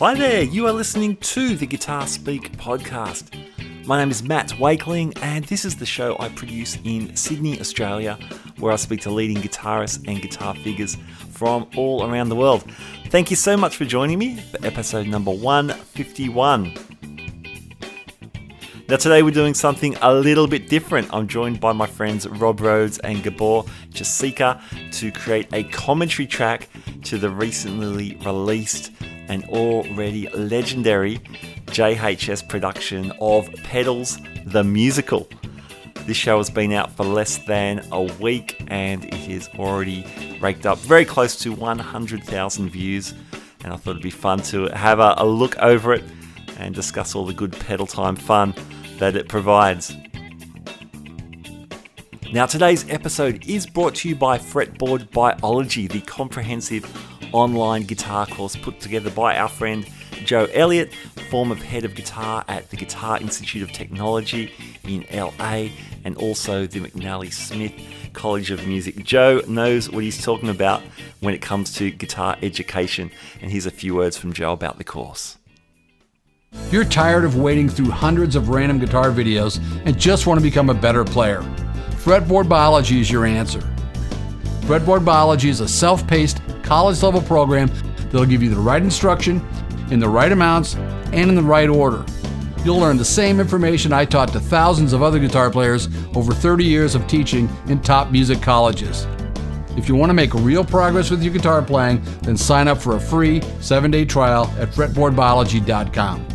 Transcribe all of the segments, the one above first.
Hi there, you are listening to the Guitar Speak podcast. My name is Matt Wakeling, and this is the show I produce in Sydney, Australia, where I speak to leading guitarists and guitar figures from all around the world. Thank you so much for joining me for episode number 151. Now today we're doing something a little bit different. I'm joined by my friends Rhodes and Gabor, Josika, to create a commentary track to the recently released and already legendary JHS production of PEDALS, the musical. This show has been out for less than a week and it is already raked up very close to 100,000 views, and I thought it'd be fun to have a look over it and discuss all the good pedal time fun that it provides. Now today's episode is brought to you by Fretboard Biology, the comprehensive online guitar course put together by our friend Joe Elliott, former head of guitar at the Guitar Institute of Technology in LA and also the McNally Smith College of Music. Joe knows what he's talking about when it comes to guitar education, and here's a few words from Joe about the course. You're tired of wading through hundreds of random guitar videos and just want to become a better player. Fretboard Biology is your answer. Fretboard Biology is a self-paced, college-level program that'll give you the right instruction, in the right amounts, and in the right order. You'll learn the same information I taught to thousands of other guitar players over 30 years of teaching in top music colleges. If you want to make real progress with your guitar playing, then sign up for a free 7-day trial at fretboardbiology.com.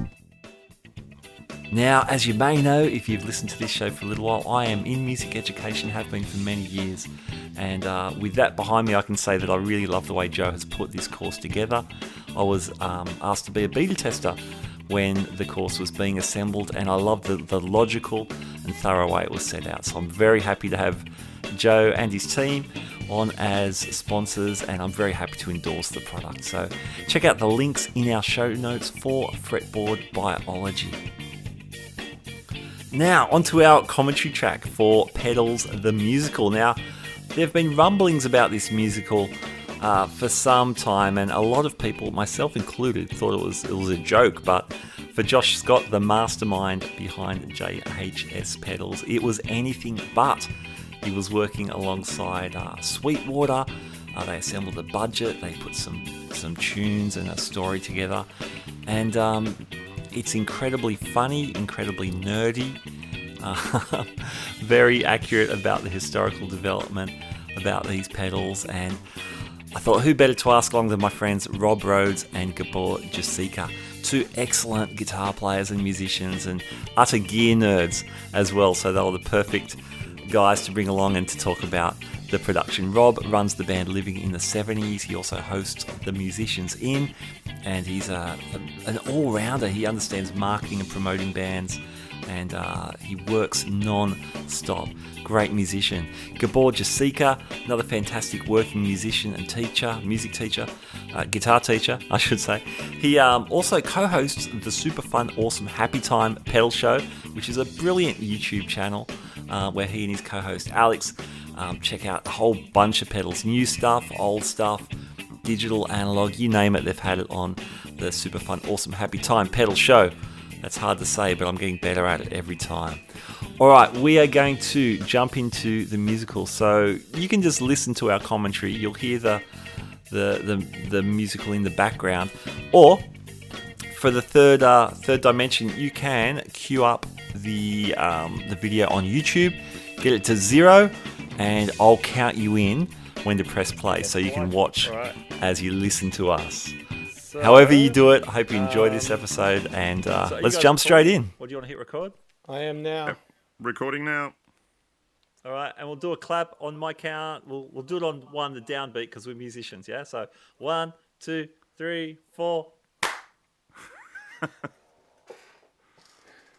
Now, as you may know, if you've listened to this show for a little while, I am in music education, have been for many years. And with that behind me, I can say that I really love the way Joe has put this course together. I was asked to be a beta tester when the course was being assembled, and I love the logical and thorough way it was set out. So I'm very happy to have Joe and his team on as sponsors, and I'm very happy to endorse the product. So check out the links in our show notes for Fretboard Biology. Now, onto our commentary track for PEDALS, the musical. Now, there have been rumblings about this musical for some time, and a lot of people, myself included, thought it was a joke. But for Josh Scott, the mastermind behind JHS PEDALS, it was anything but. He was working alongside Sweetwater. They assembled a budget. They put some tunes and a story together, and it's incredibly funny, incredibly nerdy, very accurate about the historical development about these pedals. And I thought, who better to ask along than my friends Rhodes and Gabor Josika, two excellent guitar players and musicians and utter gear nerds as well. So they were the perfect guys to bring along and to talk about the production. Rob runs the band Living in the 70s. He also hosts the Musicians In, and he's an all-rounder. He understands marketing and promoting bands, and he works non-stop. Great musician. Gabor Josika, another fantastic working musician and teacher, music teacher, guitar teacher, I should say. He also co-hosts the super fun, awesome Happy Time Pedal Show, which is a brilliant YouTube channel where he and his co-host Alex check out a whole bunch of pedals, new stuff, old stuff, digital, analog, you name it, they've had it on the super fun, awesome Happy Time Pedal Show. That's hard to say, but I'm getting better at it every time. Alright, we are going to jump into the musical, so you can just listen to our commentary. You'll hear the musical in the background, or for the third dimension, you can queue up the video on YouTube, get it to 0, and I'll count you in when to press play, so you can watch as you listen to us. So, however you do it, I hope you enjoy this episode, and let's jump straight in. What do you want to hit record? I am now. Yep. Recording now. All right, and we'll do a clap on my count. We'll do it on one, the downbeat, because we're musicians, yeah? So 1, 2, 3, 4.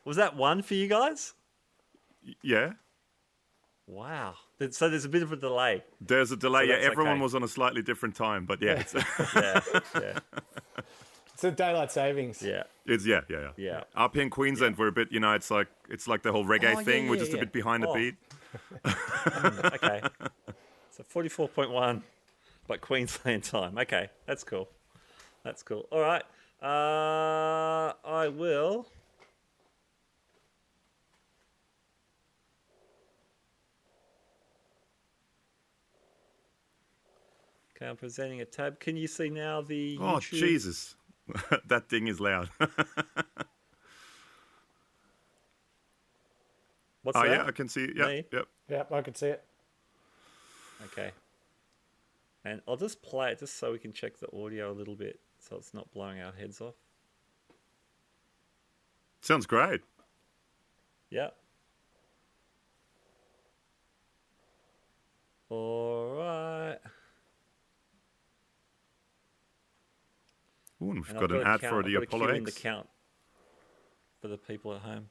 Was that 1 for you guys? Yeah. Wow. So there's a bit of a delay. There's a delay. So yeah, everyone okay. was on a slightly different time, but yeah. It's yeah. It's a daylight savings. Yeah. It's yeah. Up here in Queensland, we're a bit, it's like the whole reggae thing. We're just a bit behind the beat. Okay. So 44.1, but Queensland time. Okay, that's cool. All right. I will. Okay, I'm presenting a tab. Can you see now the Oh, YouTube? Jesus. That thing is loud. What's Oh, that? yeah, I can see it. Me? Yep. Yep, I can see it. Okay. And I'll just play it just so we can check the audio a little bit so it's not blowing our heads off. Sounds great. Yeah. All right. Ooh, and we've And got I've an ad count. for I've the got a Apollo cue in the X. count for the people at home.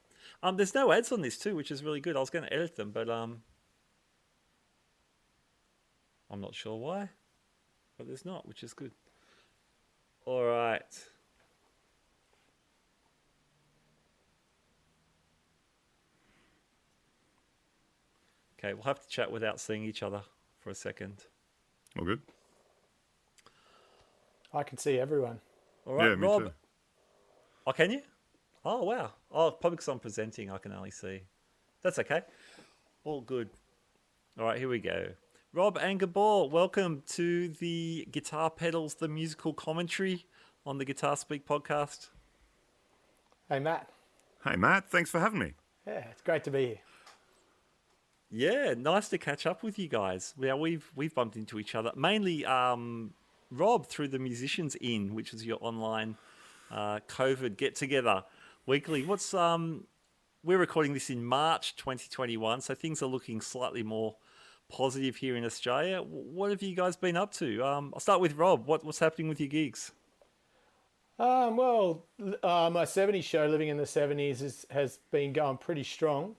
There's no ads on this too, which is really good. I was going to edit them, but I'm not sure why. But there's not, which is good. All right. Okay, we'll have to chat without seeing each other for a second. All good? I can see everyone. All right, Yeah, me Rob. too. Oh, can you? Oh, wow. Oh, probably because I'm presenting, I can only see. That's okay. All good. All right, here we go. Rob and Gabor, welcome to the Guitar Pedals, the musical commentary on the Guitar Speak podcast. Hey, Matt. Hey, Matt. Thanks for having me. Yeah, it's great to be here. Yeah, nice to catch up with you guys. Yeah, we've bumped into each other. Mainly Rob through the Musicians Inn, which is your online COVID get-together weekly. We're recording this in March 2021, so things are looking slightly more positive here in Australia. What have you guys been up to? I'll start with Rob. What's happening with your gigs? My 70s show, Living in the 70s, has been going pretty strong.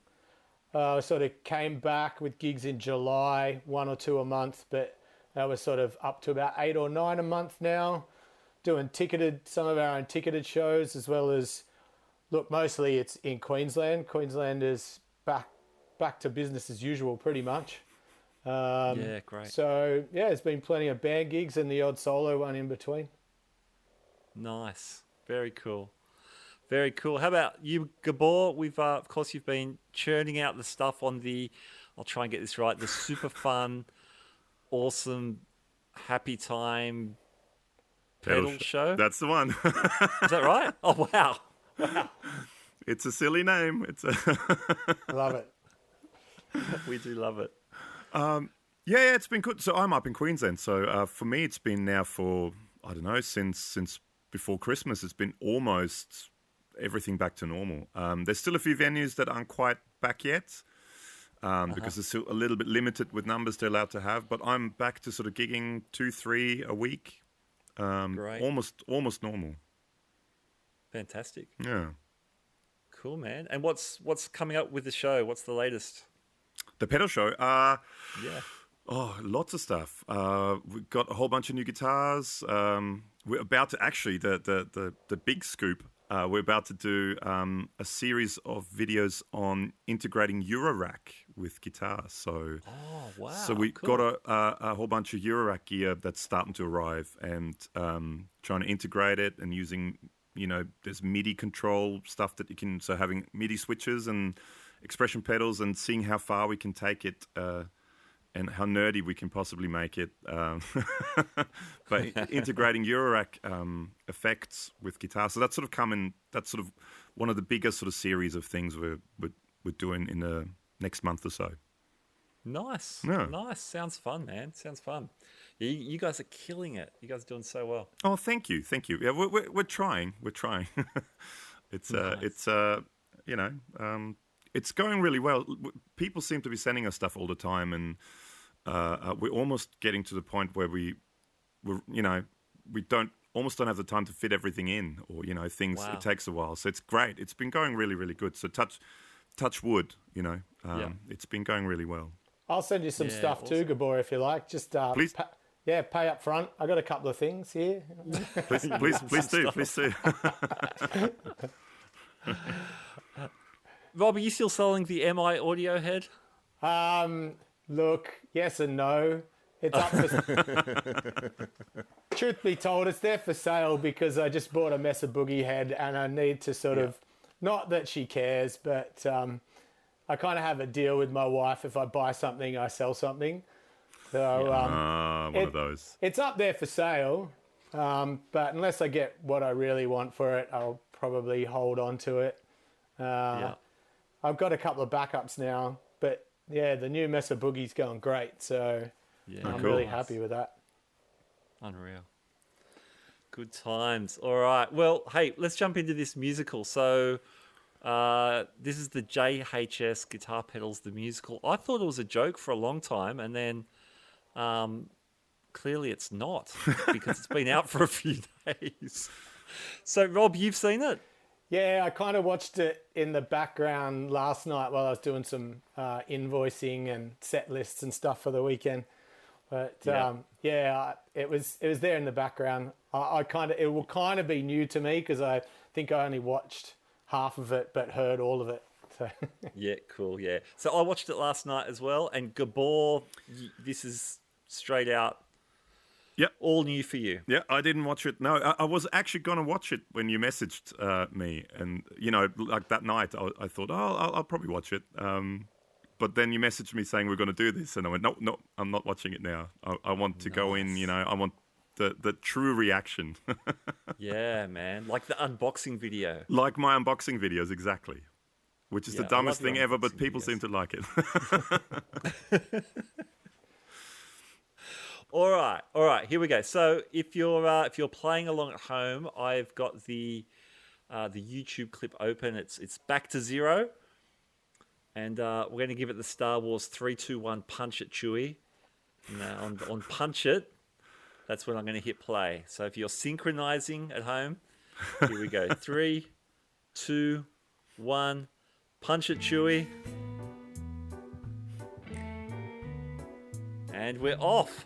I sort of came back with gigs in July, 1 or 2 a month, but that was sort of up to about 8 or 9 a month now. Doing some of our own ticketed shows, as well as, look, mostly it's in Queensland. Queensland is back to business as usual, pretty much. Yeah, great. So, yeah, there's been plenty of band gigs and the odd solo one in between. Nice. Very cool. Very cool. How about you, Gabor? Of course, you've been churning out the stuff on I'll try and get this right, the super fun, awesome, happy time pedal show. That's the one. Is that right? Oh, wow. Wow. It's a silly name. I love it. We do love it. Yeah, it's been good. So I'm up in Queensland. So for me, it's been now for, I don't know, since before Christmas, it's been almost everything back to normal. There's still a few venues that aren't quite back yet because it's still a little bit limited with numbers they're allowed to have. But I'm back to sort of gigging 2-3 a week. Great. Almost normal. Fantastic. Yeah. Cool, man. And what's coming up with the show? What's the latest? The pedal show. Yeah. Oh, lots of stuff. We've got a whole bunch of new guitars. We're about to actually the big scoop. We're about to do a series of videos on integrating Eurorack with guitars. So, Oh, wow. so we've cool. got a whole bunch of Eurorack gear that's starting to arrive, and trying to integrate it and using, there's MIDI control stuff that you can. So having MIDI switches and expression pedals, and seeing how far we can take it. And how nerdy we can possibly make it, but integrating Eurorack effects with guitar. So that's sort of one of the biggest sort of series of things we're doing in the next month or so. Nice. Yeah. Nice. Sounds fun, man. Sounds fun. You guys are killing it. You guys are doing so well. Oh, thank you. Yeah, we're trying. It's it's going really well. People seem to be sending us stuff all the time, and we're almost getting to the point where we don't have the time to fit everything in, or things. Wow. It takes a while, so it's great. It's been going really, really good. So touch wood, It's been going really well. I'll send you some stuff too, Gabor, if you like. Just Please. pay up front. I got a couple of things here. Please do. Rob, are you still selling the MI audio head? Look, yes and no. It's up for truth be told, it's there for sale because I just bought a Mesa Boogie head and I need to sort of, not that she cares, but I kind of have a deal with my wife. If I buy something, I sell something. So one of those. It's up there for sale, but unless I get what I really want for it, I'll probably hold on to it. I've got a couple of backups now, but yeah, the new Mesa Boogie's going great, so I'm really happy with that. Unreal. Good times. All right. Well, hey, let's jump into this musical. So this is the JHS Guitar Pedals, the musical. I thought it was a joke for a long time, and then clearly it's not because it's been out for a few days. So, Rob, you've seen it? Yeah, I kind of watched it in the background last night while I was doing some invoicing and set lists and stuff for the weekend. But it was there in the background. It will kind of be new to me because I think I only watched half of it but heard all of it. So. Yeah, cool. Yeah. So I watched it last night as well, and Gabor, this is straight out. Yep. All new for you. Yeah, I didn't watch it. No, I was actually going to watch it when you messaged me. And, like that night, I thought, I'll probably watch it. But then you messaged me saying we're going to do this. And I went, no, I'm not watching it now. I want to go in, I want the true reaction. Yeah, man. Like the unboxing video. Like my unboxing videos, exactly. Which is the dumbest thing ever, but people seem to like it. All right. Here we go. So if you're playing along at home, I've got the YouTube clip open. It's back to zero, and we're going to give it the Star Wars 3, 2, 1 punch it, Chewie. Now on punch it, that's when I'm going to hit play. So if you're synchronizing at home, here we go. 3, 2, 1, punch it, Chewie. And we're off.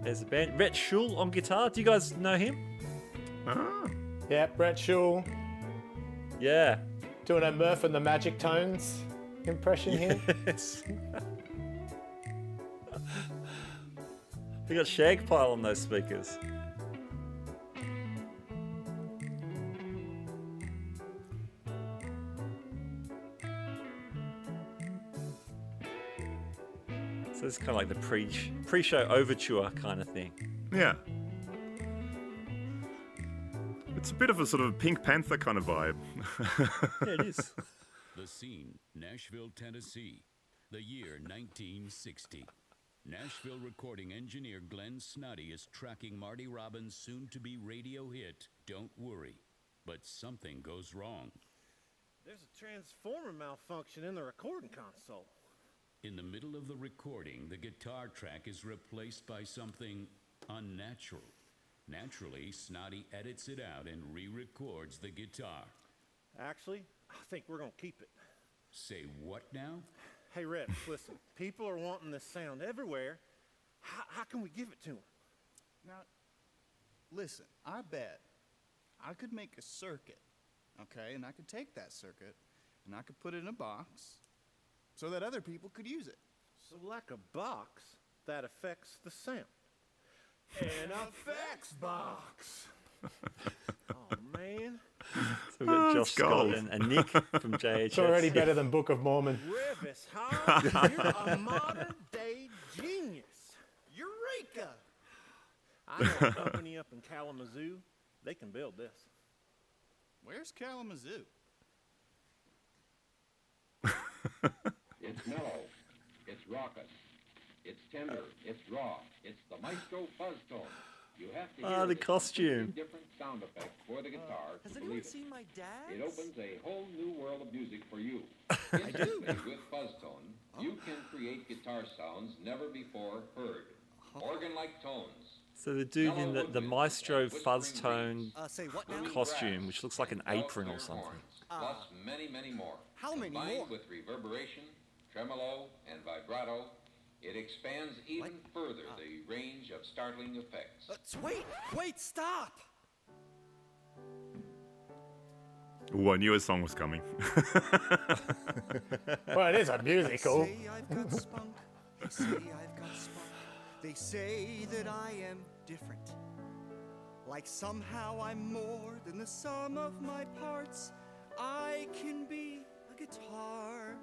There's the band. Rhett Schul on guitar. Do you guys know him? Yeah, Brett Schul. Yeah. Doing a Murph and the Magic Tones impression here. Yes. We got Shagpile on those speakers. So it's kind of like the pre-show overture kind of thing. Yeah. It's a bit of a sort of Pink Panther kind of vibe. Yeah, it is. The scene, Nashville, Tennessee, the year 1960. Nashville recording engineer Glenn Snoddy is tracking Marty Robbins' soon-to-be radio hit, Don't Worry. But something goes wrong. There's a transformer malfunction in the recording console. In the middle of the recording, the guitar track is replaced by something unnatural. Naturally, Snoddy edits it out and re-records the guitar. Actually, I think we're going to keep it. Say what now? Hey, Rhett, listen. People are wanting this sound everywhere. How can we give it to them? Now, listen, I bet I could make a circuit, okay? And I could take that circuit and I could put it in a box so that other people could use it. So like a box that affects the sound. An effects box. Oh, man. So we've got Josh Scott gold. and Nick from JHS. It's already better than Book of Mormon. Revis, huh? You're a modern-day genius. Eureka! I know a company up in Kalamazoo. They can build this. Where's Kalamazoo? It's mellow, it's raucous, it's tender, it's raw, it's the Maestro fuzz tone. You have to hear the this costume. different sound effect for the guitar Has to anyone believe seen my dad? it opens a whole new world of music for you. Instantly with fuzz tone, you can create guitar sounds never before heard. Organ-like tones. So the dude in the Maestro fuzz tone Say what now? costume, which looks like an apron or something. Plus many, many more. How many Combined more? with reverberation, tremolo, and vibrato, it expands even further the range of startling effects. Wait, stop! Ooh, I knew a song was coming. Well, it is a musical. Say I've got spunk. Say I've got spunk. They say that I am different, like somehow I'm more than the sum of my parts. I can be a guitar,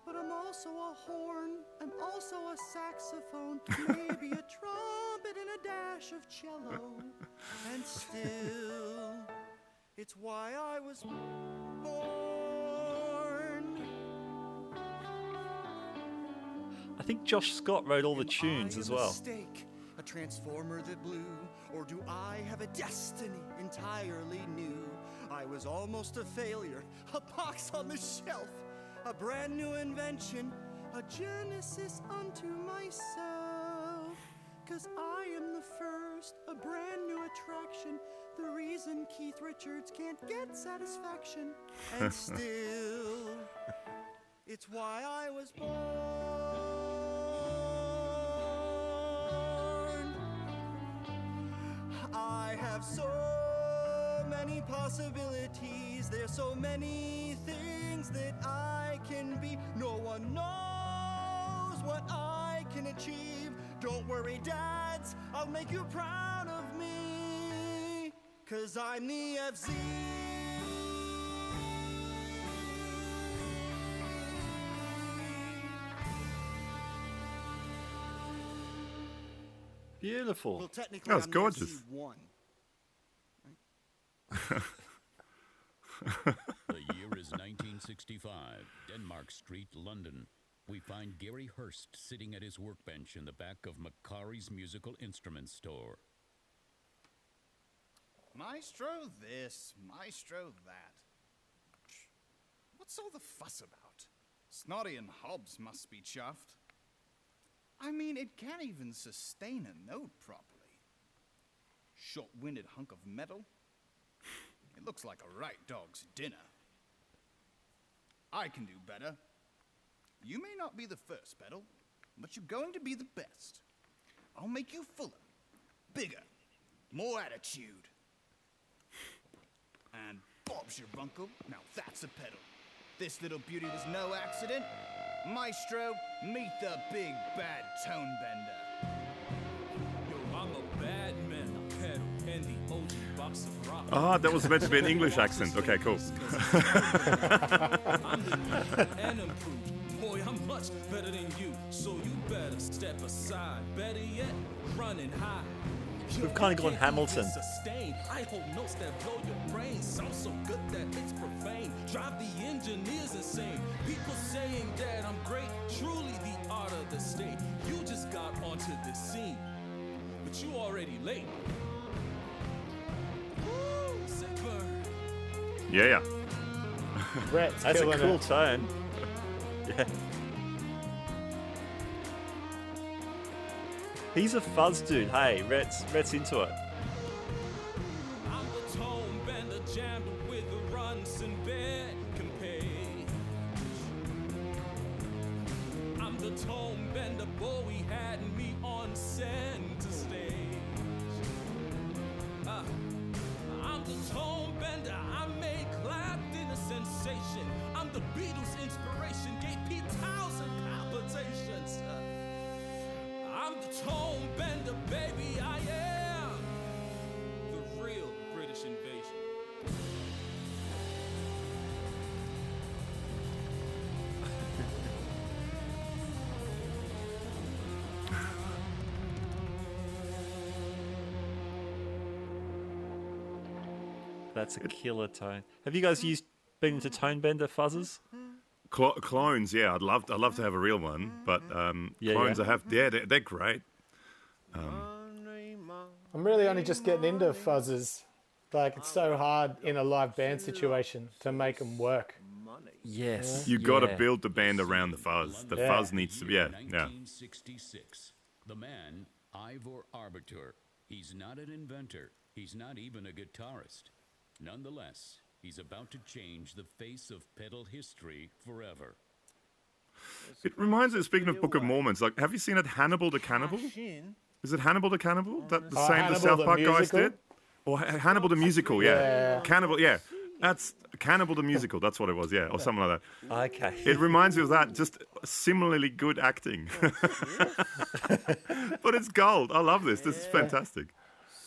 but I'm also a horn, I'm also a saxophone, maybe a trumpet and a dash of cello. And still, it's why I was born. I think Josh Scott wrote all the tunes as well. Mistake, a transformer that blew, or do I have a destiny entirely new? I was almost a failure, a box on the shelf, a brand new invention, a genesis unto myself. 'Cause I am the first, a brand new attraction, the reason Keith Richards can't get satisfaction. And still, it's why I was born. I have so many possibilities, there's so many things that I can be. No one knows what I can achieve. Don't worry, dads, I'll make you proud of me, 'cause I'm the FZ. Beautiful. Well, technically, That was I'm gorgeous. the FZ1. The year is 1965, Denmark Street, London. We find Gary Hurst sitting at his workbench in the back of Macari's musical instrument store. Maestro this, maestro that. What's all the fuss about? Snotty and Hobbs must be chuffed. I mean, it can't even sustain a note properly. Short-winded hunk of metal. It looks like a right dog's dinner. I can do better. You may not be the first pedal, but you're going to be the best. I'll make you fuller, bigger, more attitude. And Bob's your uncle. Now that's a pedal. This little beauty was no accident. Maestro, meet the big bad tone bender. Yo, I'm a bad man, pedal, and the OG box of rock. Ah, that was meant to be an English accent. Okay, cool. I'm the new and improved. Boy, I'm much better than you, so you better step aside. Better yet, running high. We've kind of gone Hamilton. Sustain. I hold notes that blow your brain. Sound so good that it's profane. Drive the engineers insane. People saying that I'm great. Truly the art of the state. You just got onto the scene, but you already late. Woo, sick burn. Yeah. Brett's That's a killing cool it. tone. Yeah. He's a fuzz dude. Hey, Rhett's into it. I'm the tone bender jammed with the runs and bed compare. I'm the tone bender, boy, we had me on center stage. I'm the tone bender, I made clapped in a sensation. I'm the Beatles' inspiration, gave Pete Townsend palpitations. I'm the tone bender, baby, I am the real British invasion. That's a killer tone. Have you guys been into tone bender fuzzes? Clones, yeah. I'd love to have a real one, but clones I have, they're great. I'm really only just getting into fuzzes. Like, it's so hard in a live band situation to make them work. Yes. You got to build the band around the fuzz. The fuzz needs to be, yeah. 1966. The man, Ivor Arbiter. He's not an inventor. He's not even a guitarist. Nonetheless, he's about to change the face of pedal history forever. It reminds me, speaking of Book of Mormons, like, have you seen it, Hannibal the Cannibal? Is it Hannibal the Cannibal? That the same Hannibal the South the Park guys musical? did? Or Hannibal the musical, yeah. Cannibal, yeah. That's Cannibal the Musical. That's what it was, yeah, or something like that. Okay. It reminds me of that. Just similarly good acting. But it's gold. I love this. This is fantastic.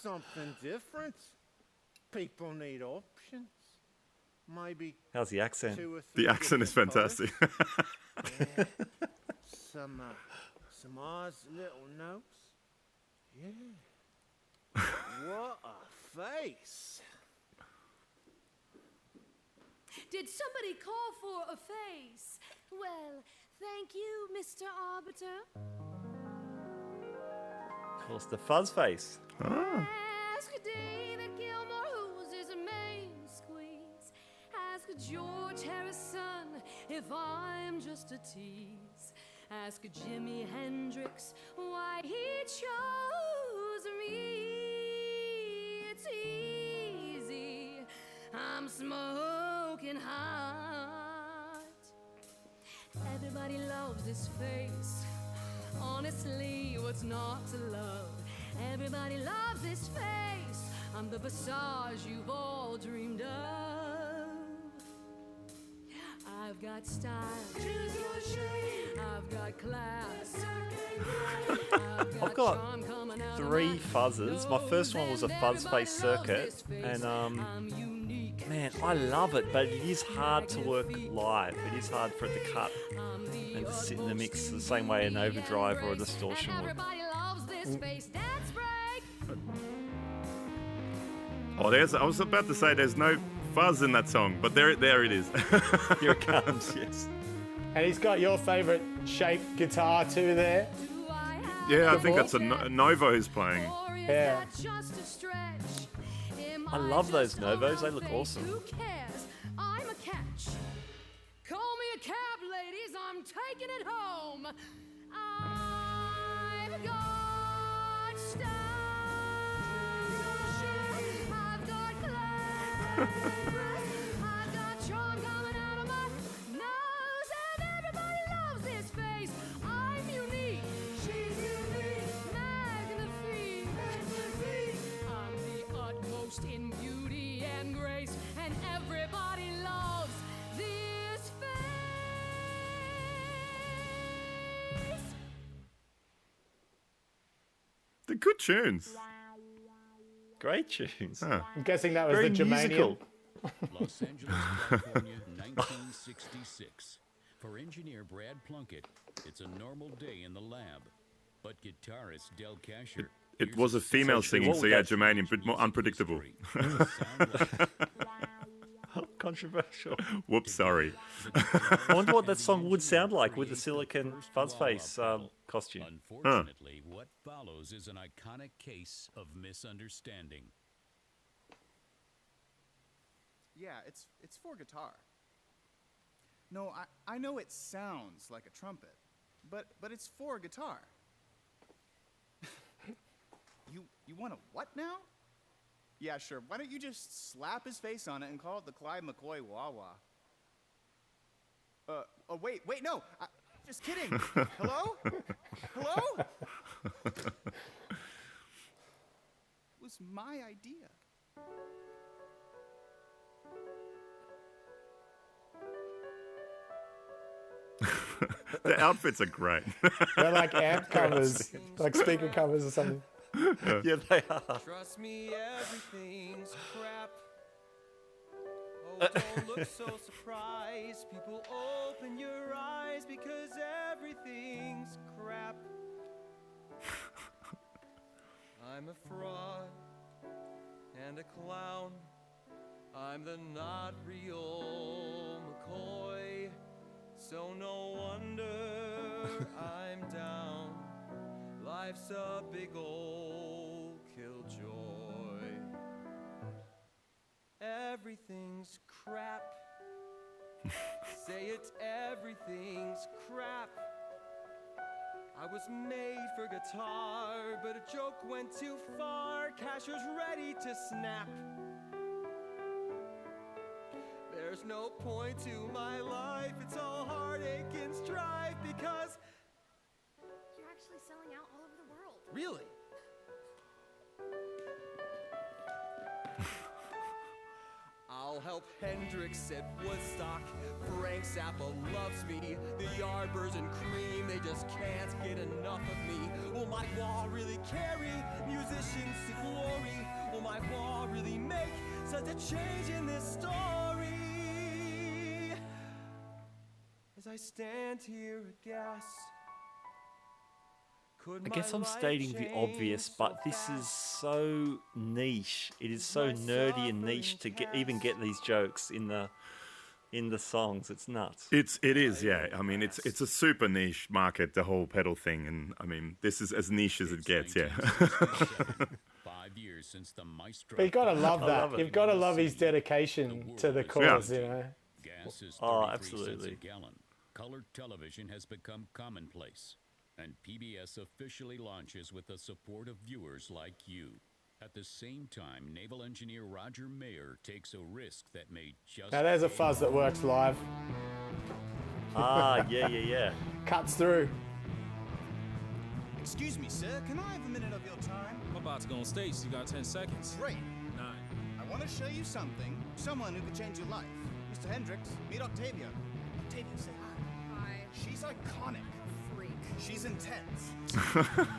Something different. People need options. Maybe How's the accent? 2 or 3 The accent is different colours. fantastic. Yeah. Some Oz little notes. Yeah. What a face. Did somebody call for a face? Well, thank you, Mr. Arbiter. Of course, the fuzz face. Ask David Gilmore, who's his main squeeze. Ask George Harrison if I'm just a tease. Ask Jimi Hendrix why he chose me. It's easy. I'm smoking hot. Everybody loves this face. Honestly, what's not to love? Everybody loves this face. I'm the visage you've all dreamed of. I've got style. I've got class. I've got 3 fuzzes. My first one was a fuzz face circuit, and man, I love it, but it is hard to work live. It is hard for it to cut and to sit in the mix the same way an overdrive or a distortion would. Oh, I was about to say there's no fuzz in that song, but there it is. Here it comes, yes. And he's got your favourite shaped guitar too there. Yeah, I think that's a Novo who's playing. Yeah. I love those Novos, they look awesome. Who cares? I'm a catch. Call me a cab, ladies, I'm taking it home. I've got style. I've got class. I've got charm coming out of my nose, and everybody loves this face. I'm unique. She's unique. Magnifique. I'm the utmost in beauty and grace, and everybody loves this face. They're good tunes. Great tunes. Huh. I'm guessing that was Very the Germanium. musical. Los Angeles, California, 1966. For engineer Brad Plunkett, it's a normal day in the lab. But guitarist Del Casher... It was a female singing, so yeah, Germanium, but more unpredictable. Controversial. Whoops, sorry. I wonder what that song would sound like with the silicon fuzz face costume. Unfortunately, what follows is an iconic case of misunderstanding. Yeah, it's for guitar. No, I know it sounds like a trumpet, but it's for guitar. You want a what now? Yeah, sure. Why don't you just slap his face on it and call it the Clyde McCoy Wah-Wah? Oh, wait, no. Just kidding. Hello? Hello? It was my idea. The outfits are great. They're like amp covers, like speaker covers or something. Yeah, they are. Trust me, everything's crap. Oh, don't look so surprised. People, open your eyes because everything's crap. I'm a fraud and a clown. I'm the not real McCoy. So no wonder I'm down. Life's a big old killjoy. Everything's crap. Say it, everything's crap. I was made for guitar, but a joke went too far. Casher's ready to snap. There's no point to my life. It's all heartache and strife because You're actually selling out all over the world. really, I'll I'll help Hendrix at Woodstock. Frank Zappa loves me. The Yardbirds and Cream, they just can't get enough of me. Will my wall really carry musicians to glory? Will my wall really make such a change in this story? As I stand here aghast, I guess I'm stating the obvious, but this is so niche. It is so nerdy and niche to even get these jokes in the songs. It's nuts. It is, yeah. I mean, it's a super niche market, the whole pedal thing, and I mean, this is as niche as it gets, yeah. 5 years since the Maestro. But you've got to love that. You've got to love his dedication to the cause, you know. Gas is 33 absolutely. cents a gallon. Colored television has become commonplace, and PBS officially launches with the support of viewers like you. At the same time, naval engineer Roger Mayer takes a risk that may just... Now there's a fuzz that works live. Yeah. Cuts through. Excuse me, sir, can I have a minute of your time? I'm about to go on stage. You got 10 seconds. Great. 9. I want to show you something. Someone who could change your life. Mr. Hendricks, meet Octavia. Octavia, say hi. Hi. She's iconic. Freak. She's intense.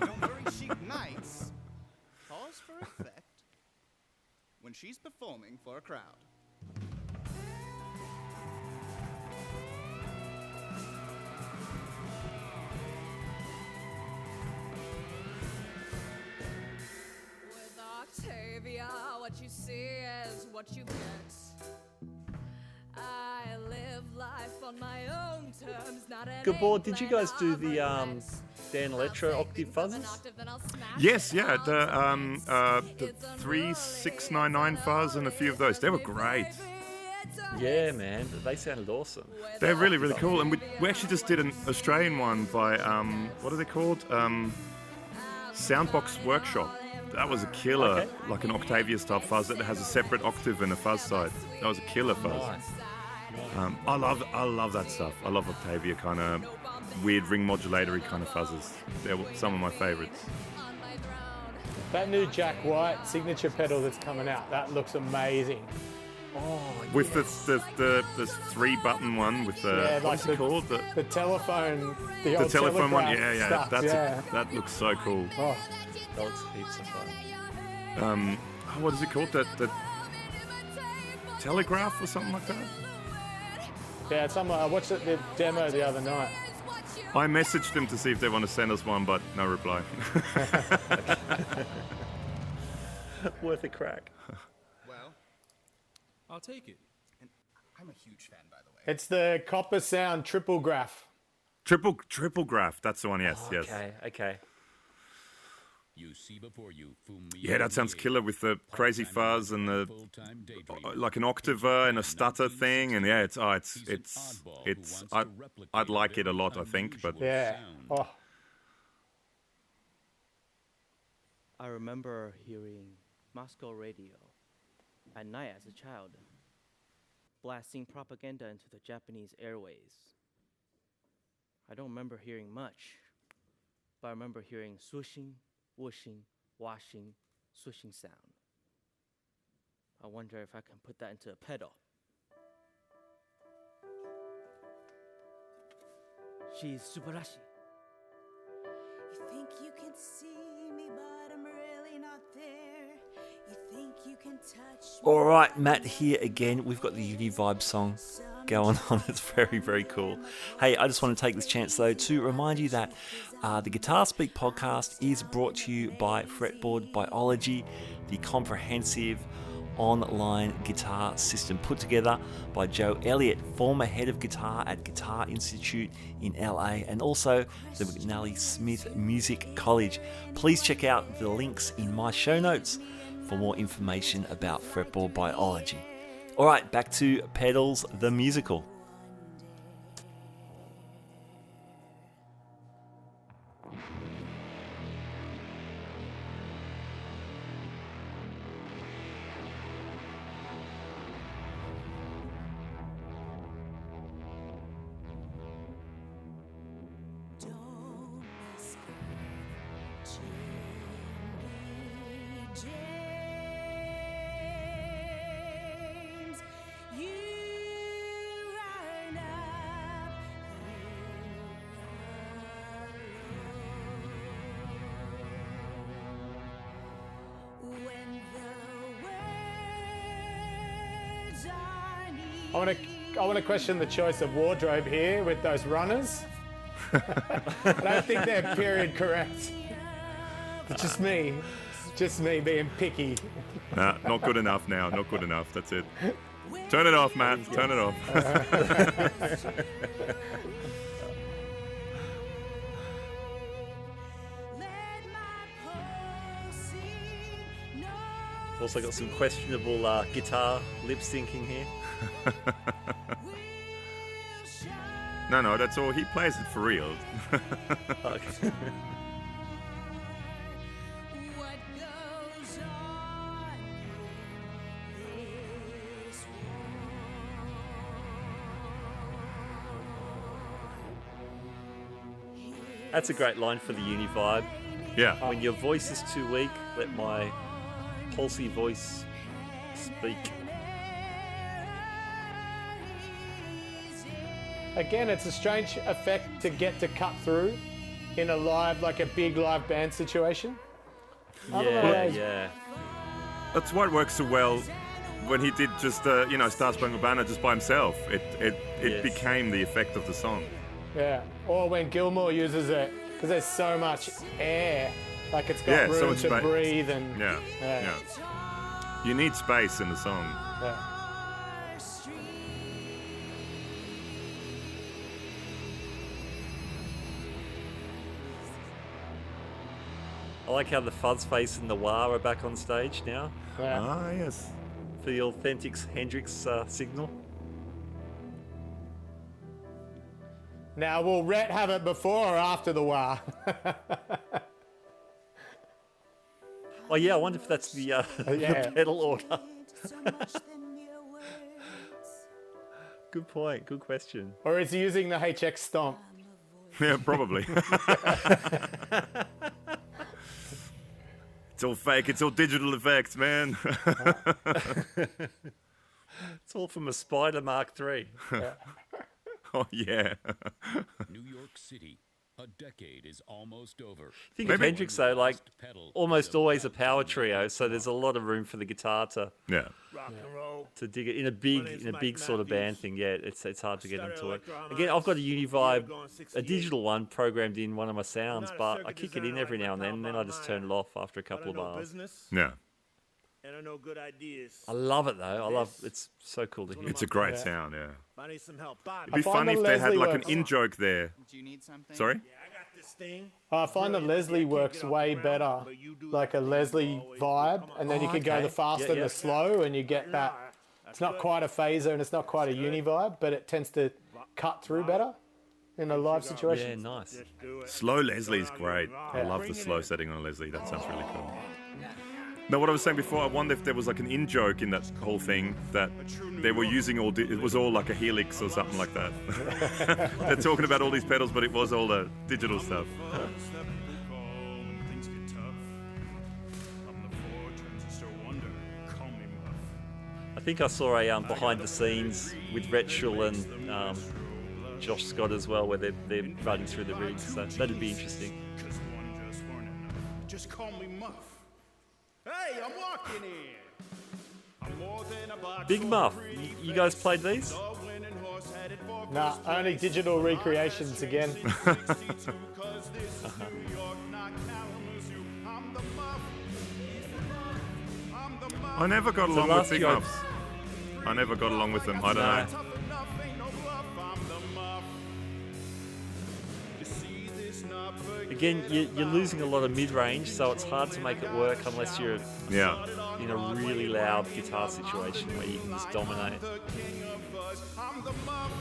Don't worry, she ignites. Pause for effect when she's performing for a crowd. With Octavia, what you see is what you get. I live life on my own terms, not an Gabor, did you guys do the Dan Electro octave fuzzes? Yes, yeah, the 3699 fuzz and a few of those. They were great. Yeah, man, they sounded awesome. They're really, really cool. And we actually just did an Australian one by, what are they called? Soundbox Workshop. That was a killer, like an Octavia style fuzz that has a separate octave and a fuzz side. That was a killer fuzz. Nice. I love that stuff. I love Octavia kind of weird ring modulatory kind of fuzzes. They're some of my favorites. That new Jack White signature pedal that's coming out, that looks amazing. With the 3-button one with the what's it called? The telephone, the old telephone one. telegraph Yeah. stuff, That looks so cool. Oh, That looks heaps of fun. What is it called? The Telegraph or something like that? yeah, it's on. I watched the demo the other night. I messaged them to see if they want to send us one, but no reply. Worth a crack. Well, I'll take it. and I'm a huge fan, by the way. It's the Copper Sound Triple Graph. Triple graph. That's the one. Yes. Okay. You see before you, Yeah, that sounds killer with the crazy fuzz and the like an octave and a stutter thing, and yeah, I'd like it a lot, I think, but Yeah. Oh, I remember hearing Moscow radio at night as a child, blasting propaganda into the Japanese airways. I don't remember hearing much, but I remember hearing swooshing, whooshing, washing, swooshing sound. I wonder if I can put that into a pedal. She's Subarashi. You think you can see me, but I'm really not there. You think you can touch me. All right, Matt here again. We've got the Uni Vibe song going on. It's very, very cool. Hey, I just want to take this chance, though, to remind you that the Guitar Speak podcast is brought to you by Fretboard Biology, the comprehensive online guitar system put together by Joe Elliott, former head of guitar at Guitar Institute in LA, and also the McNally Smith Music College. Please check out the links in my show notes for more information about Fretboard Biology. All right, back to Pedals the Musical. Don't be scared, Jimmy James. I want to question the choice of wardrobe here with those runners. I don't think they're period correct. It's just me being picky. Nah, not good enough now. Not good enough. That's it. Turn it off, Matt. Turn it off. Also got some questionable guitar lip syncing here. No, that's all. He plays it for real. Okay. That's a great line for the uni vibe. Yeah. When your voice is too weak, let my pulsy voice speak. Again, it's a strange effect to get to cut through in a live, like a big live band situation. Yeah. That's why it works so well when he did just, Star Spangled Banner just by himself. It became the effect of the song. Yeah, or when Gilmour uses it, because there's so much air, like it's got room to space. breathe and... Yeah. You need space in the song. Yeah. I like how the fuzz face and the wah are back on stage now. Yeah. Ah, yes. For the authentic Hendrix signal. Now, will Rhett have it before or after the wah? Oh yeah, I wonder if that's the pedal order. Good point. Good question. Or is he using the HX stomp? Yeah, probably. It's all fake. It's all digital effects, man. It's all from a Spider Mark III. Yeah. Oh, yeah. New York City. A decade is almost over. I think of Hendrix though, like almost always a power trio, so there's a lot of room for the guitar to rock and roll. to dig it in a big sort of band thing. Yeah, it's hard to get them to it. Again, I've got a Univibe, a digital one programmed in one of my sounds, but I kick it in every now and then I just turn it off after a couple of bars. Yeah. And I know good ideas. I love it though. It's so cool to hear. It's a great sound, yeah. I need some help. It'd be funny if they had like an in-joke there. Do you need something? Sorry? Yeah, I got this thing. I find that Leslie works way better, like a Leslie vibe, and then you can go the fast and the slow, and you get that. It's not quite a phaser and it's not quite a uni vibe, but it tends to cut through better in a live situation. Yeah, nice. Slow Leslie's great. I love the slow setting on Leslie. That sounds really cool. No, what I was saying before, I wonder if there was like an in-joke in that whole thing that they were using it was all like a helix or something like that. They're talking about all these pedals, but it was all the digital stuff. I think I saw a behind the scenes with Rhett Schull and Josh Scott as well, where they're running through the rigs, so that'd be interesting. Just call me Muff. Hey, I'm walking in. I'm more than a box. Big Muff, you guys played these? Nah, only digital recreations again. I never got along with Big Muffs. I never got along with them. I don't know. Again, you're losing a lot of mid-range, so it's hard to make it work unless you're in a really loud guitar situation where you can just dominate.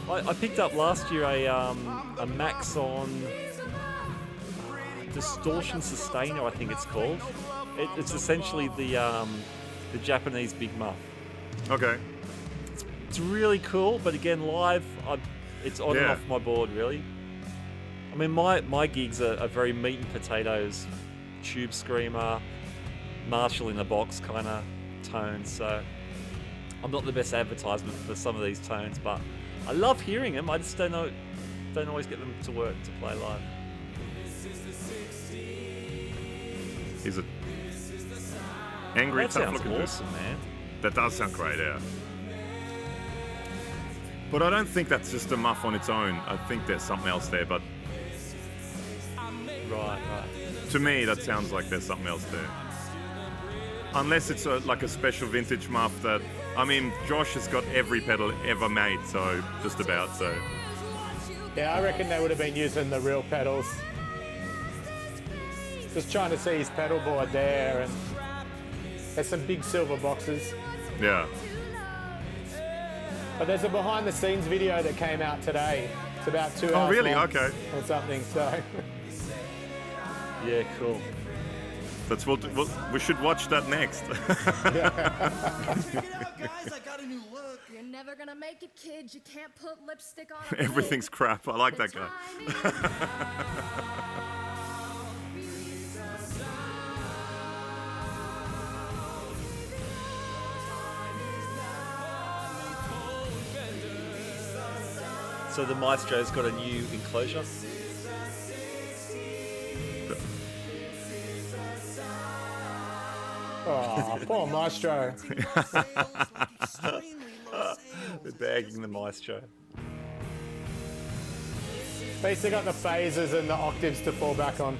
I picked up last year a Maxon Distortion Sustainer, I think it's called. It's essentially the Japanese Big Muff. Okay. It's really cool, but again, live, it's on and off my board, really. I mean, my gigs are very meat and potatoes, tube screamer, Marshall in a box kind of tones. So I'm not the best advertisement for some of these tones, but I love hearing them. I just don't always get them to work to play live. He's an angry, That tough sounds looking awesome, man. That does sound great, yeah. But I don't think that's just a muff on its own. I think there's something else there, but Right. to me that sounds like there's something else there. Unless it's like a special vintage muff that... I mean, Josh has got every pedal ever made, so just about, so... Yeah, I reckon they would have been using the real pedals. Just trying to see his pedal board there, and there's some big silver boxes. Yeah. But there's a behind the scenes video that came out today. It's about 2 hours Oh, really? long Okay. or something, so... Yeah, cool. We should watch that next. You're never gonna make it, kid. You can't put lipstick on. Everything's crap. I like that guy. So the Maestro's got a new enclosure. Oh, poor Maestro. They're bagging the Maestro. At least they got the phases and the octaves to fall back on.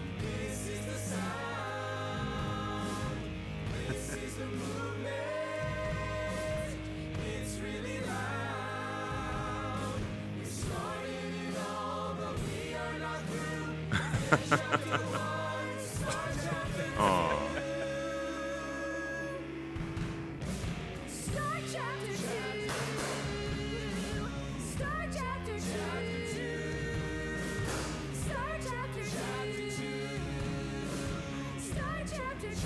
Oh. Start chapter 2. Start chapter 2. Start chapter 2. Start chapter 2.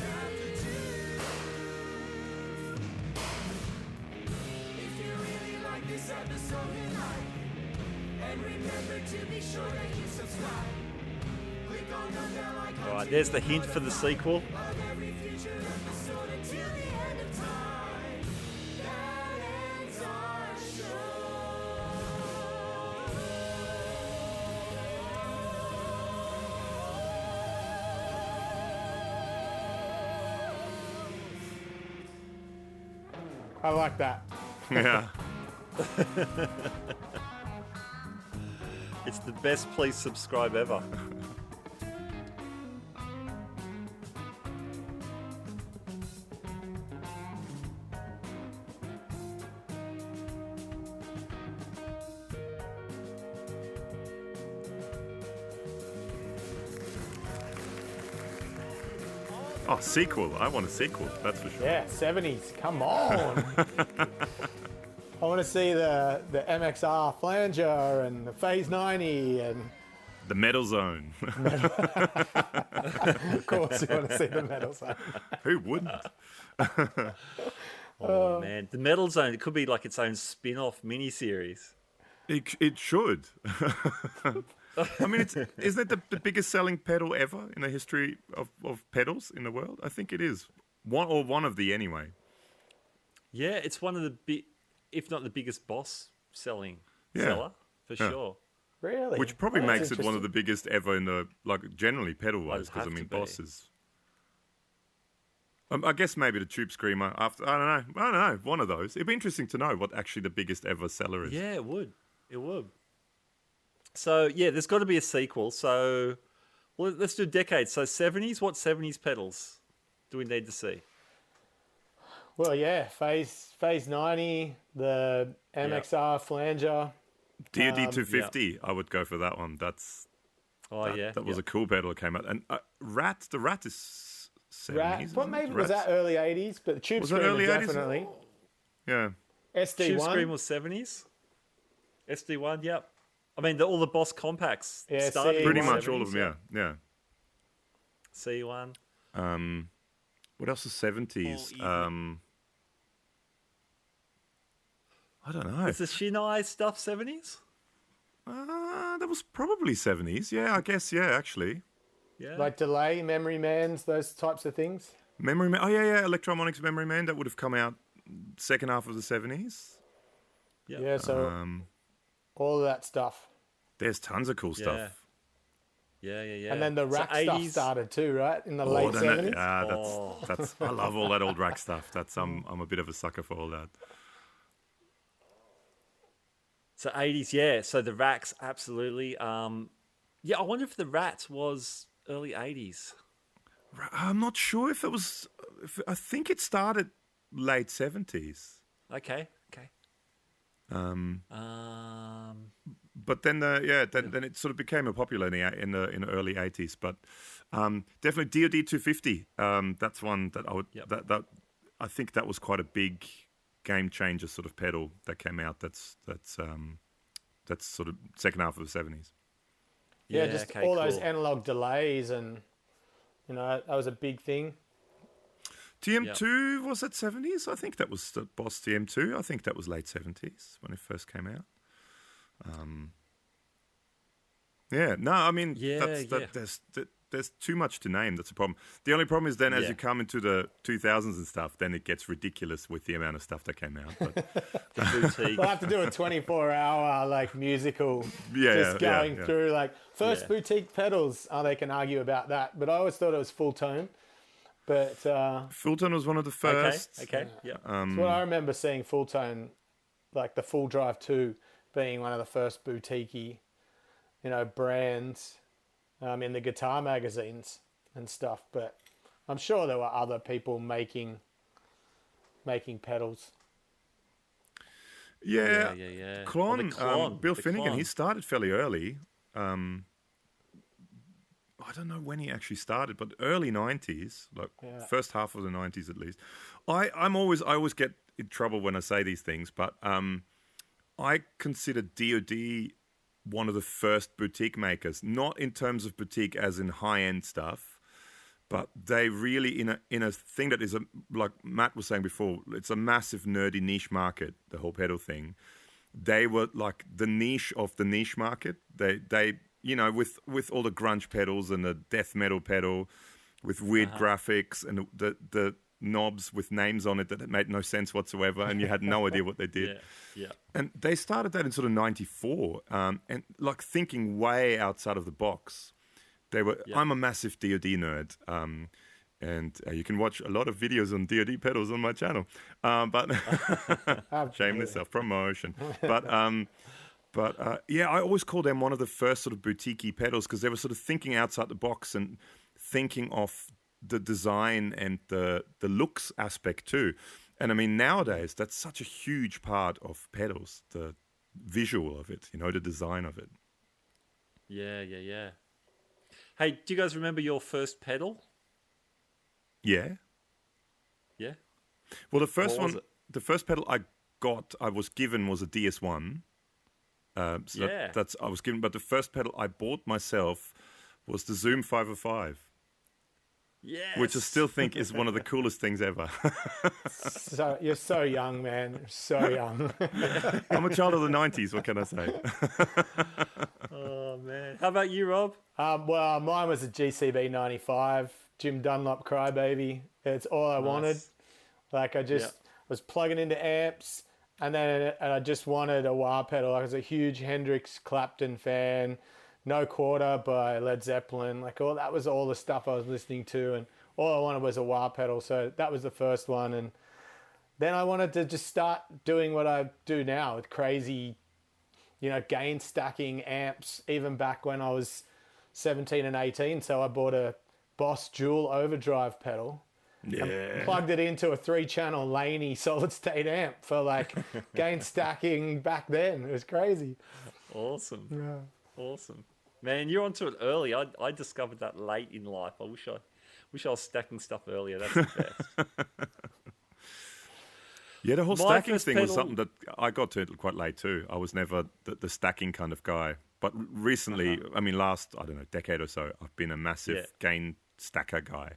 If you really like this episode tonight, and remember to be sure that you subscribe. Click on the bell icon. All right, there's the hint for the sequel. Of every future episode until the end of time. That ends our I like that. Yeah. It's the best please subscribe ever. Oh, sequel. I want a sequel, that's for sure. Yeah, 70s. Come on. I want to see the MXR flanger and the Phase 90 and... The Metal Zone. Of course, you want to see the Metal Zone. Who wouldn't? Oh, man. The Metal Zone, it could be like its own spin-off mini-series. It should. I mean, isn't it the biggest selling pedal ever in the history of pedals in the world? I think it is. One of the anyway. Yeah, it's one of the big, if not the biggest Boss seller, for Yeah. sure. Really? Which probably That's makes it one of the biggest ever in the, like, generally pedal-wise, It'd because, I have mean, to be. Boss is... I guess maybe the Tube Screamer after, I don't know, one of those. It'd be interesting to know what actually the biggest ever seller is. Yeah, it would. It would. So, yeah, there's got to be a sequel. So, well, let's do decades. So, 70s, what 70s pedals do we need to see? Well, yeah, Phase 90, the MXR flanger. DoD 250, I would go for that one. That was a cool pedal that came out. And the Rat is 70s. Rat, what maybe was that early 80s? But the Tube Was that Screamer early 80s? definitely. Yeah. SD1. Tube Scream was 70s. SD1, yep. I mean, all the Boss compacts started pretty in much 70s, all of them, yeah. C1. What else is 70s? I don't know. Is the Shinai stuff 70s? That was probably 70s. Yeah, I guess, actually. Yeah. Like Delay, Memory Mans, those types of things. Memory Man. Oh, yeah. Electromonics Memory Man. That would have come out second half of the 70s. Yep. Yeah, so all of that stuff. There's tons of cool stuff. Yeah. And then the rack stuff 80s. started too, right? In the late 70s. That's I love all that old rack stuff. I'm a bit of a sucker for all that. So 80s, yeah. So the Racks, absolutely. Yeah, I wonder if the Rats was early 80s. I'm not sure if it was. I think it started late 70s. Okay. But then then it sort of became a popular in the early 80s. But definitely DoD 250. That's one that I would that I think that was quite a big game changer sort of pedal that came out. That's sort of second half of the 70s. Yeah, just all those analog delays, and that was a big thing. TM2 was it 70s? I think that was the Boss TM2. I think that was late 70s when it first came out. There's too much to name. That's a problem. The only problem is then as you come into the 2000s and stuff, then it gets ridiculous with the amount of stuff that came out. But the boutique. We'll have to do a 24-hour musical, going through first boutique pedals. They can argue about that, but I always thought it was full tone. But full tone was one of the first. Okay, yeah. So I remember seeing full tone, like the Full Drive 2, being one of the first boutique-y, brands in the guitar magazines and stuff. But I'm sure there were other people making pedals. Yeah. Klon. Bill Finnegan, he started fairly early. I don't know when he actually started, but early 90s, first half of the 90s at least. I always get in trouble when I say these things, but I consider DoD one of the first boutique makers, not in terms of boutique as in high-end stuff, but they really, in a thing that is, like Matt was saying before, it's a massive nerdy niche market, the whole pedal thing. They were like the niche of the niche market. They with all the grunge pedals and the death metal pedal with weird graphics and the knobs with names on it that made no sense whatsoever, and you had no idea what they did. Yeah. And they started that in sort of 94, and thinking way outside of the box. They were. Yeah. I'm a massive DoD nerd, and you can watch a lot of videos on DoD pedals on my channel. But shameless self-promotion. But I always call them one of the first sort of boutique-y pedals because they were sort of thinking outside the box and thinking of the design and the looks aspect too. And I mean, nowadays, that's such a huge part of pedals, the visual of it, the design of it. Yeah. Hey, do you guys remember your first pedal? Yeah. Yeah? Well, the first pedal I was given was a DS1. That's I was given, but the first pedal I bought myself was the Zoom 505. Yes. Which I still think is one of the coolest things ever. So you're so young, man. You're so young. I'm a child of the 90s. What can I say? Oh, man. How about you, Rob? Well, mine was a GCB 95, Jim Dunlop Crybaby. It's all I wanted. I just was plugging into amps, and I just wanted a wah pedal. I was a huge Hendrix Clapton fan. No Quarter by Led Zeppelin, that was all the stuff I was listening to, and all I wanted was a wah pedal. So that was the first one, and then I wanted to just start doing what I do now with crazy, gain stacking amps. Even back when I was 17 and 18, so I bought a Boss Dual Overdrive pedal. Yeah. And plugged it into a 3-channel Laney solid state amp for gain stacking back then. It was crazy. Awesome. Yeah. Awesome. Man, you're onto it early. I discovered that late in life. I wish I was stacking stuff earlier. That's the best. Yeah, the whole stacking thing was something that I got to quite late too. I was never the stacking kind of guy. But recently, I mean, last, decade or so, I've been a massive gain stacker guy.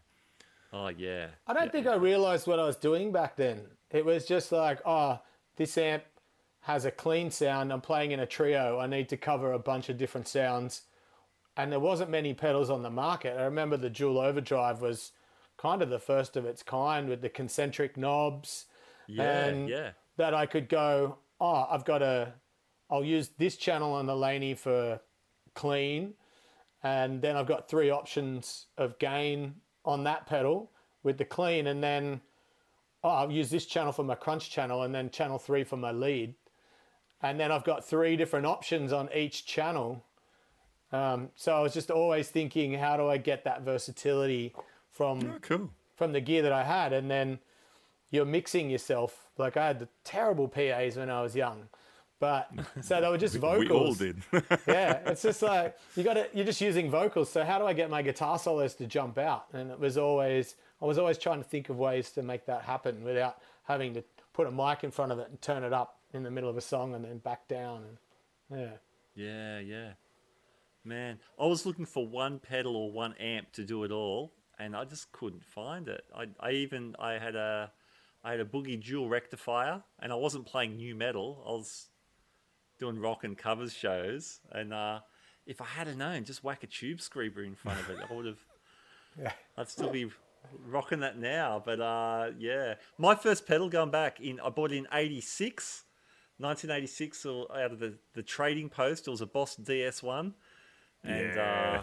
Oh, yeah. I don't think I realized what I was doing back then. It was just this amp has a clean sound. I'm playing in a trio. I need to cover a bunch of different sounds. And there wasn't many pedals on the market. I remember the Dual Overdrive was kind of the first of its kind with the concentric knobs. That I could go, I'll use this channel on the Laney for clean. And then I've got 3 options of gain on that pedal with the clean. And then I'll use this channel for my crunch channel and then channel 3 for my lead. and then I've got 3 different options on each channel. So I was just always thinking, how do I get that versatility from the gear that I had? And then you're mixing yourself. Like I had the terrible PAs when I was young, but so they were just vocals. We all did. Yeah, it's just like you're just using vocals. So how do I get my guitar solos to jump out? And I was always trying to think of ways to make that happen without having to put a mic in front of it and turn it up in the middle of a song and then back down. And Yeah. Man, I was looking for one pedal or one amp to do it all, and I just couldn't find it. I had a Boogie dual rectifier, and I wasn't playing new metal. I was doing rock and covers shows, and if I had known, just whack a tube screamer in front of it, I would have. Yeah. I'd still be rocking that now. But yeah, my first pedal going back I bought it in 1986, or out of the trading post. It was a Boss DS1. And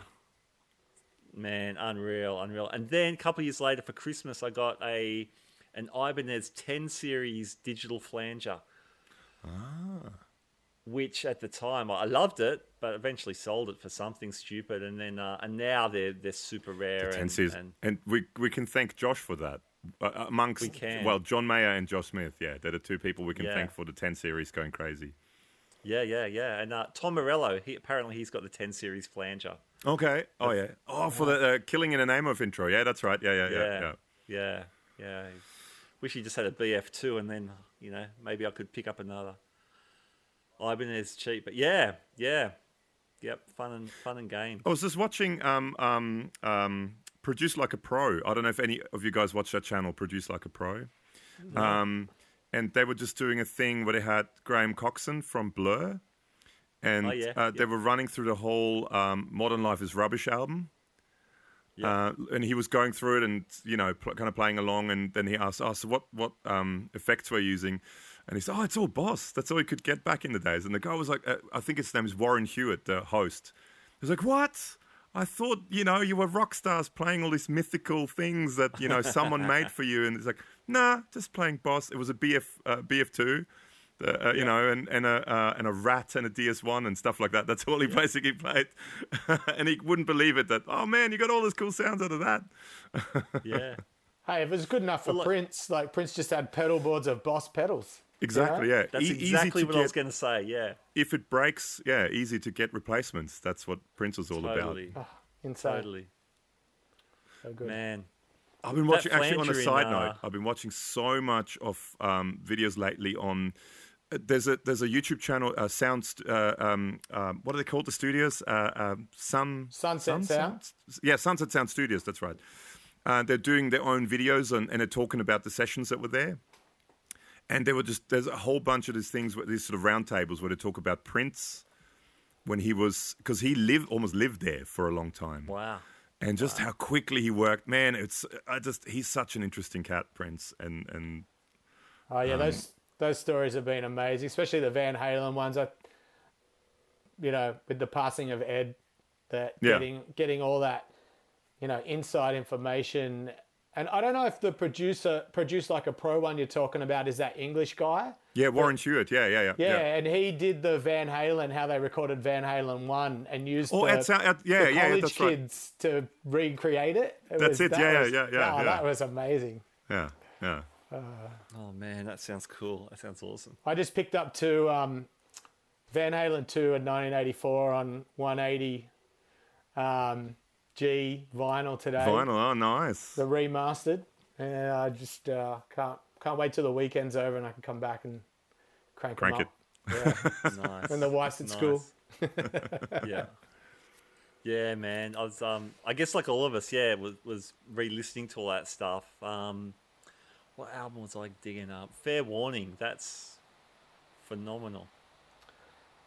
man, unreal. And then a couple of years later for Christmas, I got an Ibanez 10 series digital flanger, which at the time I loved it, but eventually sold it for something stupid. And then and now they're super rare. The 10 series, and we can thank Josh for that. Amongst John Mayer and Josh Smith, they're the 2 people we can thank for the 10 series going crazy. Yeah. And Tom Morello, apparently he's got the 10 series flanger. Okay. Oh, yeah. Oh, for the Killing in the Name of intro. Yeah, that's right. Yeah. Wish he just had a BF2, and then, maybe I could pick up another. Ibanez cheap, but yeah. Yep, fun and games. I was just watching Produce Like a Pro. I don't know if any of you guys watch that channel, Produce Like a Pro. No. And they were just doing a thing where they had Graham Coxon from Blur. And they were running through the whole Modern Life is Rubbish album. Yeah. And he was going through it and, kind of playing along. And then he asked, so what effects we're using? And he said, it's all Boss. That's all he could get back in the days. And the guy was like, I think his name is Warren Hewitt, the host. He was like, what? I thought, you were rock stars playing all these mythical things that, someone made for you. And it's like, nah, just playing Boss. It was a BF2, and a Rat and a DS1 and stuff like that. That's all he basically played. And he wouldn't believe it that, oh man, you got all those cool sounds out of that. Yeah. Hey, if it was good enough for Prince, like Prince just had pedal boards of Boss pedals. Exactly, yeah. That's exactly what I was going to say, yeah. If it breaks, easy to get replacements. That's what Prince was all about. Oh, insane. Totally. So good. Man. I've been watching, actually on a side note, I've been watching so much of videos lately on, there's a YouTube channel, what are they called, the studios? Sunset Sound? Yeah, Sunset Sound Studios, that's right. They're doing their own videos and they're talking about the sessions that were there. And there's a whole bunch of these things, these sort of roundtables where they talk about Prince when because he almost lived there for a long time. Wow. And just how quickly he worked. Man, he's such an interesting cat, Prince. And oh yeah, those stories have been amazing, especially the Van Halen ones. With the passing of Ed, getting all that, inside information. And I don't know if the producer produced like a pro one you're talking about is that English guy. Yeah, Warren Hewitt. Yeah. Yeah, and he did the Van Halen, how they recorded Van Halen 1 and used the college kids to recreate it. That was amazing. Yeah. Oh man, that sounds cool. That sounds awesome. I just picked up two Van Halen 2 in 1984 on 180 G vinyl today. Oh nice. The remastered, and I just can't wait till the weekend's over and I can come back and crank them up. Yeah. Nice. When the wife's at school. Yeah, man. I was I guess like all of us, was re-listening to all that stuff. What album was I digging up? Fair Warning. That's phenomenal.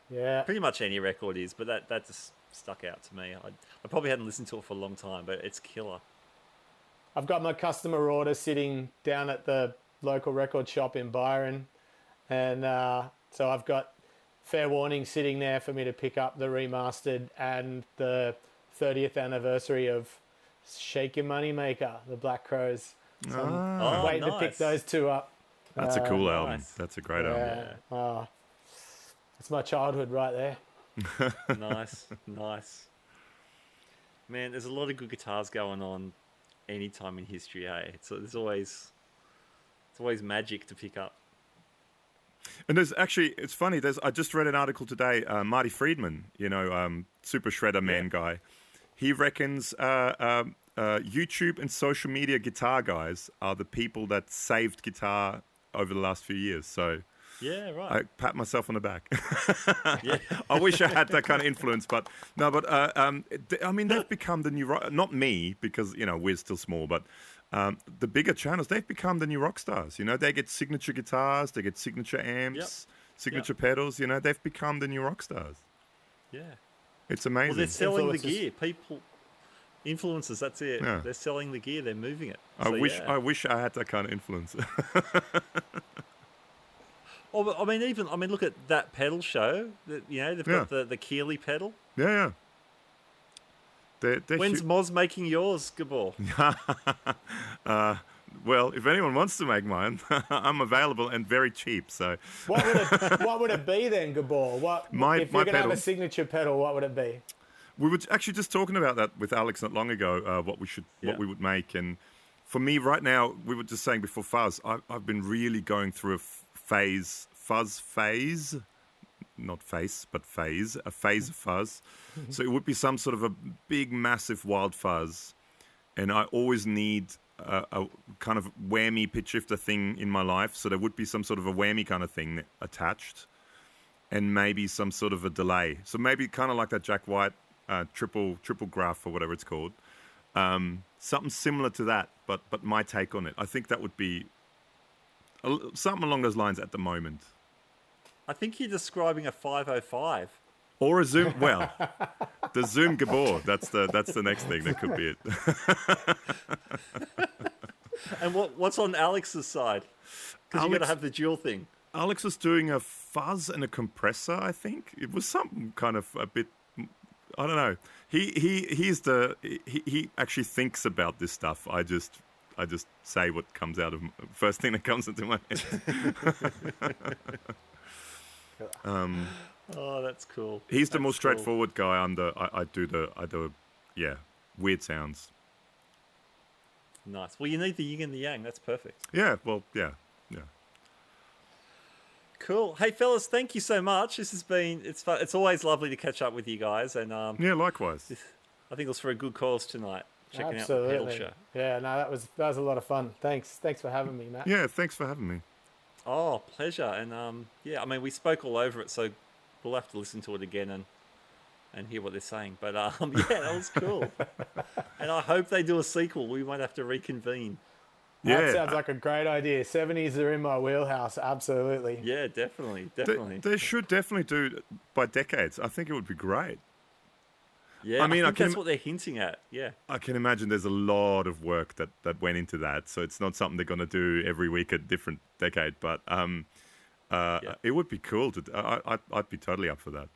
Yeah. Pretty much any record is, but that just stuck out to me. I probably hadn't listened to it for a long time, but it's killer. I've got my customer order sitting down at the local record shop in Byron, and so I've got Fair Warning sitting there for me to pick up, the remastered, and the 30th anniversary of Shake Your Money Maker, the Black Crowes. So I'm waiting to pick those two up. That's a cool album. That's a great album. It's my childhood right there. Nice. Man, there's a lot of good guitars going on any time in history, eh? So it's always magic to pick up. And there's actually, it's funny, I just read an article today, Marty Friedman, super shredder man guy. He reckons YouTube and social media guitar guys are the people that saved guitar over the last few years. So yeah, right. I pat myself on the back. Yeah. I wish I had that kind of influence, but no. But they've become the new rock. Not me, because we're still small, but the bigger channels, they've become the new rock stars. They get signature guitars, they get signature amps, signature pedals. They've become the new rock stars. Yeah, it's amazing. Well, they're selling the gear. Influencers. That's it. Yeah. They're selling the gear. They're moving it. I wish I had that kind of influence. Oh, I mean, look at that pedal show. They've got the Keeley pedal. Yeah. When's Moz making yours, Gabor? Well, if anyone wants to make mine, I'm available and very cheap. So, what would it be then, Gabor? If you're gonna have a signature pedal, what would it be? We were actually just talking about that with Alex not long ago. What we would make, and for me right now, we were just saying before fuzz. I've been really going through a fuzz phase, not face, but phase, a phase of fuzz. So it would be some sort of a big, massive wild fuzz, and I always need a kind of whammy pitch shifter thing in my life. So there would be some sort of a whammy kind of thing attached, and maybe some sort of a delay. So maybe kind of like that Jack White triple graph or whatever it's called. Something similar to that, but my take on it. I think that would be something along those lines at the moment. I think you're describing a 505. Or a Zoom. Well, the Zoom Gabor. That's the next thing. That could be it. And what's on Alex's side? Because you got to have the dual thing. Alex was doing a fuzz and a compressor. I think it was something kind of a bit. I don't know. He actually thinks about this stuff. I just say what comes out of first thing that comes into my head. Oh, that's cool. He's the more straightforward guy. I do weird sounds. Nice. Well, you need the yin and the yang. That's perfect. Yeah. Well, yeah. Cool. Hey, fellas, thank you so much. This has been it's fun. It's always lovely to catch up with you guys, and yeah, likewise. I think it was for a good cause tonight. Checking Absolutely. out the pedal show. Yeah, no, that was a lot of fun. Thanks for having me, Matt. Yeah, thanks for having me. Oh, pleasure. And we spoke all over it, so we'll have to listen to it again and hear what they're saying. But that was cool. And I hope they do a sequel. We might have to reconvene. That sounds like a great idea. 70s are in my wheelhouse, absolutely. Yeah, definitely. They should definitely do it by decades. I think it would be great. Yeah, I think that's what they're hinting at. Yeah, I can imagine there's a lot of work that went into that. So it's not something they're going to do every week a different decade. But it would be cool to. I'd be totally up for that.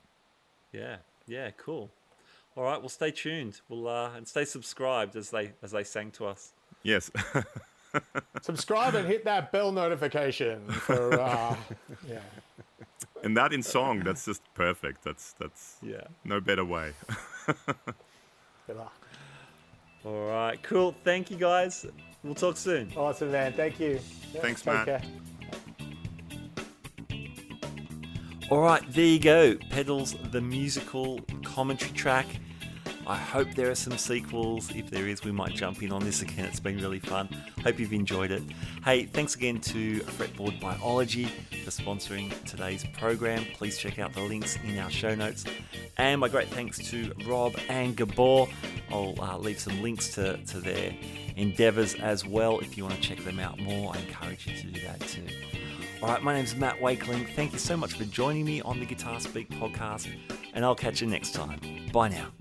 Yeah, cool. All right, well, stay tuned. We'll and stay subscribed as they sang to us. Yes. Subscribe and hit that bell notification for And that in song, that's just perfect. That's no better way. Good luck. All right, cool. Thank you, guys. We'll talk soon. Awesome, man. Thank you. Thanks, take Matt. Care. All right, there you go. Pedals, the musical commentary track. I hope there are some sequels. If there is, we might jump in on this again. It's been really fun. Hope you've enjoyed it. Hey, thanks again to Fretboard Biology for sponsoring today's program. Please check out the links in our show notes. And my great thanks to Rob and Gabor. I'll leave some links to their endeavours as well. If you want to check them out more, I encourage you to do that too. All right, my name's Matt Wakeling. Thank you so much for joining me on the Guitar Speak podcast, and I'll catch you next time. Bye now.